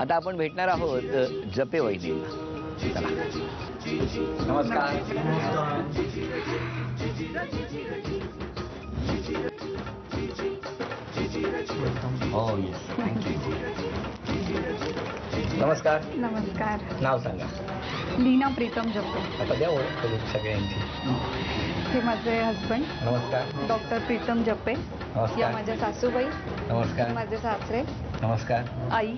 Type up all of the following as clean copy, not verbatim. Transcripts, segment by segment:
आता आपण भेटणार आहोत जपे वहिनींना. चला. नमस्कार. हो येस, थँक्यू. नमस्कार. नमस्कार. नाव सांगा. लीना प्रीतम जपे. आता द्या ओळख करून सगळ्यांची. हे माझे हसबंड नमस्कार. डॉक्टर प्रीतम जपे. नमस्कार. या माझ्या सासूबाई. नमस्कार. माझे सासरे. नमस्कार. आई.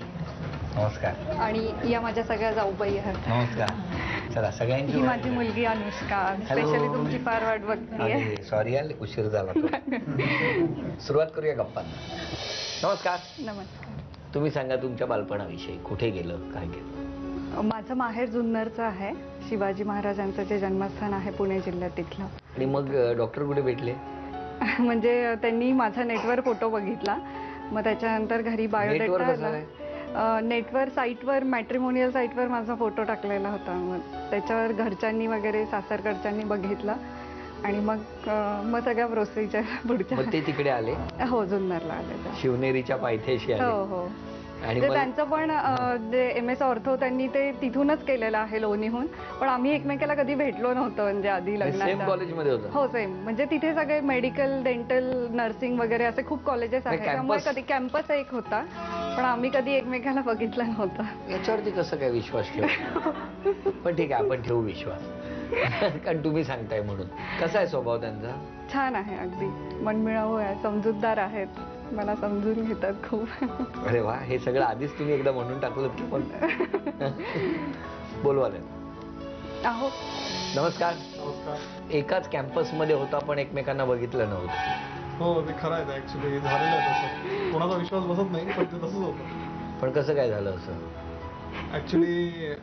नमस्कार. आणि या माझ्या सगळ्या जाऊबाई आहेत. नमस्कार. चला सगळ्यांची. ही माझी मुलगी अनुष्का. स्पेशली तुमची फार वाट बघतीये. सॉरी यार उशीर झाला. सुरुवात करूया गप्पांना. नमस्कार. नमस्कार. तुम्ही सांगा तुमच्या बालपणाविषयी. कुठे गेलं, काय केलं? माझं माहेर जुन्नरचं आहे. शिवाजी महाराजांचं जे जन्मस्थान आहे पुणे जिल्ह्यात तिथलं. आणि मग डॉक्टर कुठे भेटले? म्हणजे त्यांनी माझा नेटवर फोटो बघितला. मग त्याच्यानंतर घरी बायोडेटा आला. नेटवर साईटवर मॅट्रिमोनियल साईटवर माझा फोटो टाकलेला होता. मग त्याच्यावर घरच्यांनी वगैरे सासरकडच्यांनी बघितला आणि मग सगळ्या प्रोसिजर पुढच्या. मग ते तिकडे आले? हो जुन्नरला आले. शिवनेरीच्या पायथ्याशी आले. हो हो. आणि त्यांचं पण जे MS ऑर्थो त्यांनी ते तिथूनच केलेलं आहे लोणीहून. पण आम्ही एकमेकाला कधी भेटलो नव्हतो म्हणजे आधी लग्नात. सेम कॉलेजमध्ये होतं? हो सेम. म्हणजे तिथे सगळे मेडिकल डेंटल नर्सिंग वगैरे असे खूप कॉलेजेस आहेत. त्यामुळे कधी कॅम्पस एक होता पण आम्ही कधी एकमेकाला बघितला नव्हता. याच्यावरती कसं काय विश्वास ठेवा? पण ठीक आहे आपण ठेवू विश्वास. कारण तुम्ही सांगताय म्हणून. कसा आहे स्वभाव त्यांचा? छान आहे. अगदी मनमिळावू आहे. समजूतदार आहेत. मला समजून घेतात खूप. अरे वा. हे सगळं आधीच तुम्ही एकदा म्हणून टाकलं की पण. बोलवाले आहो. नमस्कार. नमस्कार. एकाच कॅम्पस मध्ये होता पण एकमेकांना बघितलं नव्हतं. हो ते खरं आहे. ऍक्च्युली झालेलं आहे तसं. कोणाचा विश्वास बसत नाही पण ते तसंच होतं. पण कसं काय झालं असं? ऍक्च्युली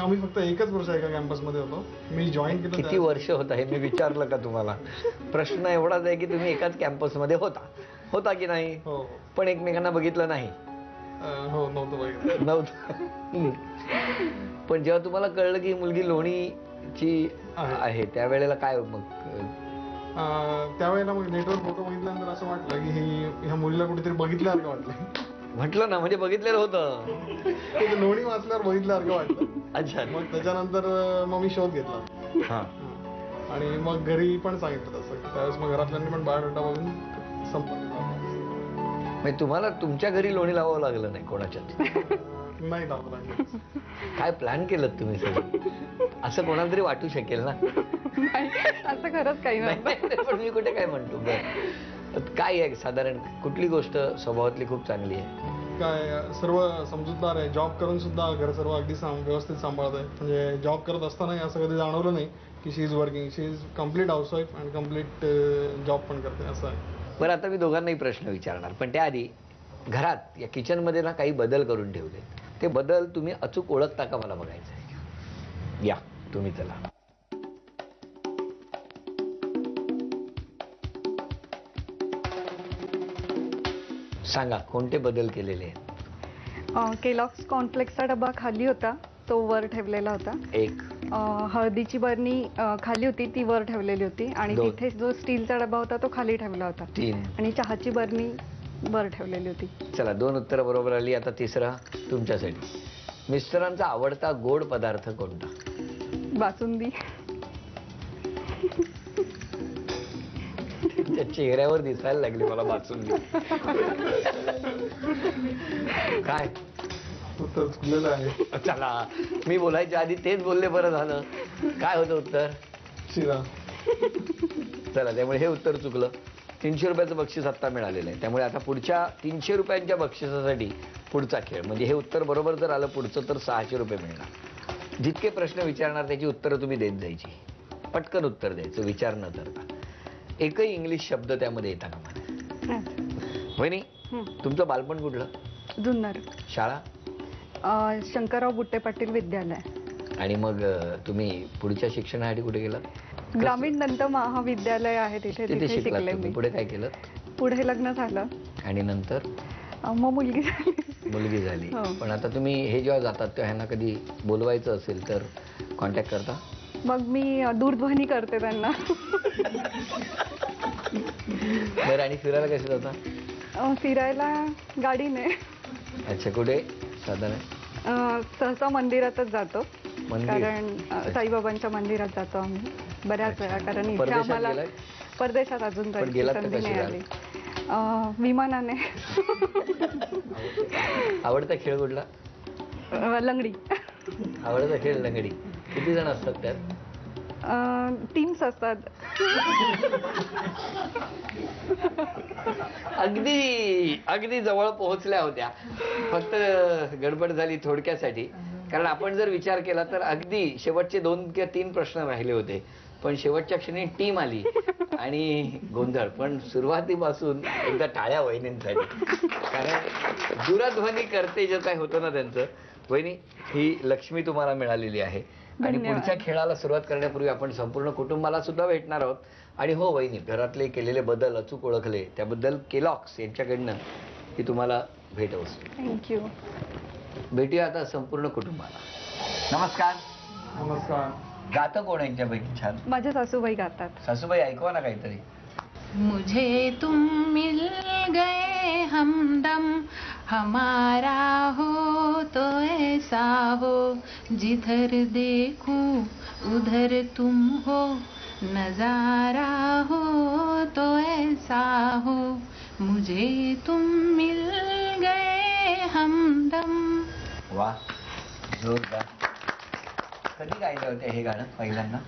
आम्ही फक्त एकच वर्ष एका कॅम्पसमध्ये होतो. मी जॉईन केलं. किती वर्ष होता हे मी विचारलं का तुम्हाला? प्रश्न एवढाच आहे की तुम्ही एकाच कॅम्पसमध्ये होता की नाही? हो. पण एकमेकांना बघितलं नाही? हो नव्हतं बघितलं. नव्हतं. पण जेव्हा तुम्हाला कळलं की मुलगी लोणीची आहे त्यावेळेला काय मग? त्यावेळेला मग नेटवर फोटो बघितल्यानंतर असं वाटलं की ह्या मुलीला कुठेतरी बघितल्यासारखं वाटलं. म्हटलं ना म्हणजे बघितलेलं होतं. लोणी वाचल्यावर बघितल्यासारखं वाटलं. अच्छा. मग त्याच्यानंतर मग मी शोध घेतला. आणि मग घरी पण सांगितलं तसं. त्यावेळेस मग घरातल्यांनी पण बायोडेटा बघून संपर्क. म्हणजे तुम्हाला तुमच्या घरी लोणी लावावं लागलं नाही कोणाच्याच? नाही लावलं लागलं. काय प्लॅन केलं तुम्ही सगळं? असं कोणाला तरी वाटू शकेल ना? असं खरंच काही नाही. पण मी कुठे काय म्हणतो. काय आहे साधारण कुठली गोष्ट स्वभावातली खूप चांगली आहे? काय सर्व समजूतदार आहे. जॉब करून सुद्धा घर सर्व अगदी व्यवस्थित सांभाळत आहे. म्हणजे जॉब करत असतानाही असं कधी जाणवलं नाही की she is working. She is complete housewife and complete job पण करते असं आहे. बरं आता मी दोघांनाही प्रश्न विचारणार पण त्याआधी घरात या किचनमध्ये ना काही बदल करून ठेवले. ते बदल तुम्ही अचूक ओळखता का मला बघायचं आहे. या तुम्ही चला. सांगा कोणते बदल केलेले आहेत? केलॉग्स कॉर्नफ्लेक्सचा डबा खाली होता तो वर ठेवलेला होता. एक. हळदीची बरणी खाली होती ती वर ठेवलेली होती आणि तिथे जो स्टीलचा डबा होता तो खाली ठेवला होता. 3. आणि चहाची बरणी वर ठेवलेली होती. चला 2 उत्तरं बरोबर आली. आता तिसरा तुमच्यासाठी. मिस्टरांचा आवडता गोड पदार्थ कोणता? बासुंदी. त्या चेहऱ्यावर दिसायला लागली मला बासुंदी. काय उत्तर चुकलेलं आहे. चला मी बोलायच्या आधी तेच बोलले बरं झालं. काय होतं उत्तर? शिरा. चला त्यामुळे हे उत्तर चुकलं. 300 रुपयाचं बक्षीस आत्ता मिळालेलं आहे. त्यामुळे आता पुढच्या 300 रुपयांच्या बक्षिसासाठी पुढचा खेळ म्हणजे हे उत्तर बरोबर जर आलं पुढचं तर 600 रुपये मिळणार. जितके प्रश्न विचारणार त्याची उत्तरं तुम्ही देत जायची. पटकन उत्तर द्यायचं विचार न करता. एकही इंग्लिश शब्द त्यामध्ये येता का मला? वहिनी तुमचं बालपण कुठलं? जुन्नर. शाळा? शंकरराव बुट्टे पाटील विद्यालय. आणि मग तुम्ही पुढच्या शिक्षणासाठी कुठे गेलात? ग्रामीण दंत महाविद्यालय आहे तिथे शिकले मी. पुढे काय केलं? पुढे लग्न झालं. आणि नंतर मग मुलगी झाली. पण आता तुम्ही हे जेव्हा जातात तेव्हा ह्यांना कधी बोलवायचं असेल तर कॉन्टॅक्ट करता? मग मी दूरध्वनी करते त्यांना. बरं आणि फिरायला कसे जाता? फिरायला गाडीने. अच्छा कुठे? साधारण? सहसा मंदिरातच जातो. मंदिर? कारण साईबाबांच्या मंदिरात जातो आम्ही बऱ्याच वेळा. कारण इथे परदेशात आम्हाला गेलाय? परदेशात अजून पण तरी गेलात तर संधी कशी नाही जाल? आली. विमानाने. आवडता खेळ कुठला? लंगडी. आवडता खेळ लंगडी. किती जण असतात त्यात? टीम्स असतात. अगदी जवळ पोहोचल्या होत्या, फक्त गडबड झाली थोडक्यासाठी. कारण आपण जर विचार केला तर अगदी शेवटचे 2 किंवा 3 प्रश्न राहिले होते, पण शेवटच्या क्षणी टीम आली आणि गोंधळ. पण सुरुवातीपासून एकदा टाळ्या वहिनींसाठी, कारण दूरध्वनी करते जे काय होतं ना त्यांचं. वहिनी, ही लक्ष्मी तुम्हाला मिळालेली आहे. आणि धन्यवाद. पुढच्या खेळाला सुरुवात करण्यापूर्वी आपण संपूर्ण कुटुंबाला सुद्धा भेटणार आहोत. आणि हो वहिनी, घरातले केलेले बदल अचूक ओळखले त्याबद्दल केलॉग्स यांच्याकडनं ही तुम्हाला भेट असतो. थँक्यू. भेटूया आता संपूर्ण कुटुंबाला. नमस्कार. नमस्कार. गातं कोण यांच्यापैकी छान? माझ्या सासूबाई गातात. सासूबाई, ऐकवा ना काहीतरी. मुझे तुम मिल गए हमदम, हमारा हो तो ऐसा हो, जिधर देखूं उधर तुम हो, नजारा हो तो ऐसा हो, मुझे तुम मिल गए हमदम. वा, जोरदार. कधी गायलं होतं हे गाणं पहिल्यांदा?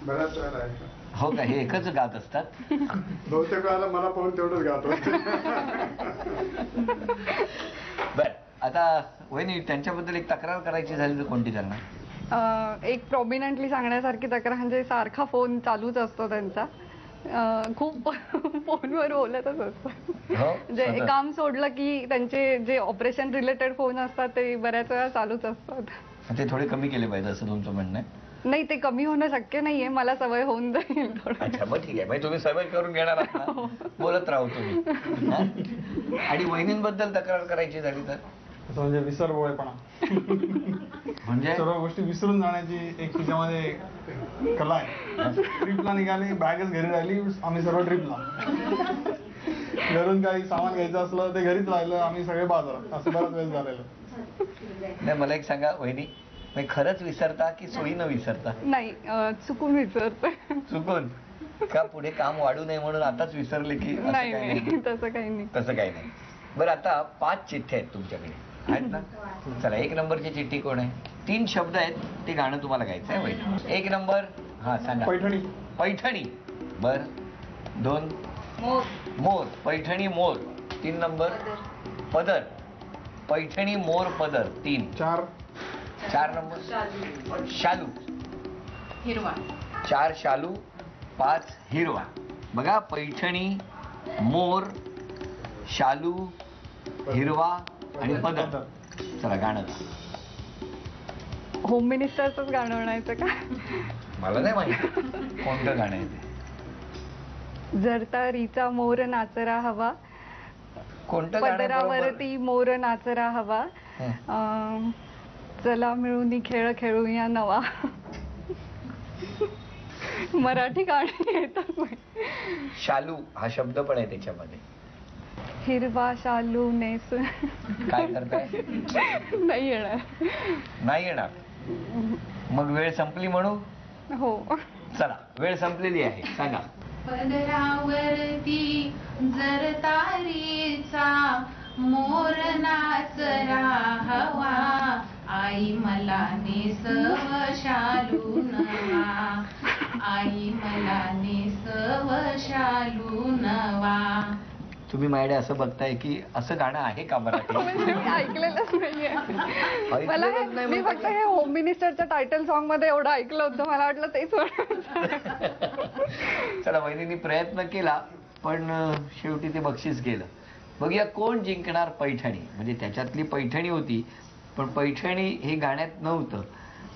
बऱ्याच वेळा आहे. हो का? हे एकच गात असतात? बहुतेक वेळाला मला पाहून तेवढंच गातो. बर, आता वहिनी, त्यांच्याबद्दल एक तक्रार करायची झाली तर कोणती करणार? एक प्रॉमिनंटली सांगण्यासारखी तक्रार म्हणजे सारखा फोन चालूच असतो त्यांचा. खूप फोनवर बोलतच असतात. हो, म्हणजे सतत. काम सोडलं की त्यांचे जे ऑपरेशन रिलेटेड फोन असतात ते बऱ्याच वेळा चालूच असतात. ते थोडे कमी केले पाहिजे असं तुमचं म्हणणं आहे? नाही, ते कमी होणं शक्य नाहीये. मला सवय होऊन जाईल थोडं. अच्छा, मग ठीक आहे. म्हणजे तुम्ही सवय करून घेणार आहात ना? बोलत राहू तुम्ही. हा? आणि वहिनींबद्दल तक्रार करायची झाली तर? असं म्हणजे विसरभोळेपणा. म्हणजे सर्व गोष्टी विसरून जाण्याची एक तिच्यामध्ये कला आहे. ट्रिपला निघाली, बॅगच घरी राहिली, आम्ही सर्व ट्रिपला. घरून काही सामान घ्यायचं असलं ते घरीच राहिलं, आम्ही सगळे बाजारात. असं बराच वेळ झालेलं. नाही, मला एक सांगा वहिनी, मी खरंच विसरता की सोयीनं विसरता? नाही, चुकून विसरते. चुकून का? पुढे काम वाढू नये म्हणून आताच विसरले की असं नाही काही नाही, तसं काही नाही. तसं काही नाही. बरं, आता 5 चिठ्ठ्या आहेत तुमच्याकडे, आहेत ना? चला, 1 नंबरची चिठ्ठी कोण आहे? 3 शब्द आहेत, ते गाणं तुम्हाला गायचं आहे वहिनी. 1 नंबर, हा सांगा. पैठणी. पैठणी. बर. 2 मोर. पैठणी मोर. 3 नंबर पदर. पैठणी मोर पदर. 3. 4 नंबर शालू. हिरवा. 4 शालू, 5 हिरवा. बघा, पैठणी, मोर, शालू, हिरवा आणि पदर. चला, गाणं. होम मिनिस्टरचंच गाणं म्हणायचं का? मला नाही माहिती कोणतं गाणं आहे ते. जरतारीचा मोर नाचरा हवा, कोणतं गाणं आहे बरोबर? पदरावरती मोर नाचरा हवा, चला मिळून खेळ खेळूया नवा. मराठी गाणी येतात. शालू हा शब्द पण आहे त्याच्यामध्ये. हिरवा शालू नेस. काय करताय? नाही येणार. नाही येणार. मग वेळ संपली म्हणू? हो. चला, वेळ संपलेली आहे. सांगा. पदरावरती जरतारीचा मोर नाचरा हवा, आई मला नेसव शालू नवा, आई मला नेसव शालू नवा. तुम्ही माझ्याकडे असं बघताय की असं गाणं आहे का मराठी? म्हणजे मी ऐकलेलंच नाहीये. मला ऐकलेलंच नाही मी म्हणजे फक्त हे होम मिनिस्टरच्या टायटल सॉन्ग मध्ये एवढं ऐकलं होतं. मला वाटलं तेच चला, वहिनींनी प्रयत्न केला पण शेवटी ते बक्षीस गेलं. बघूया कोण जिंकणार पैठणी. म्हणजे त्याच्यातली पैठणी होती पण पैठणी हे गाण्यात नव्हतं.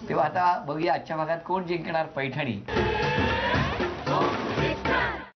तेव्हा आता बघूया आजच्या भागात कोण जिंकणार पैठणी.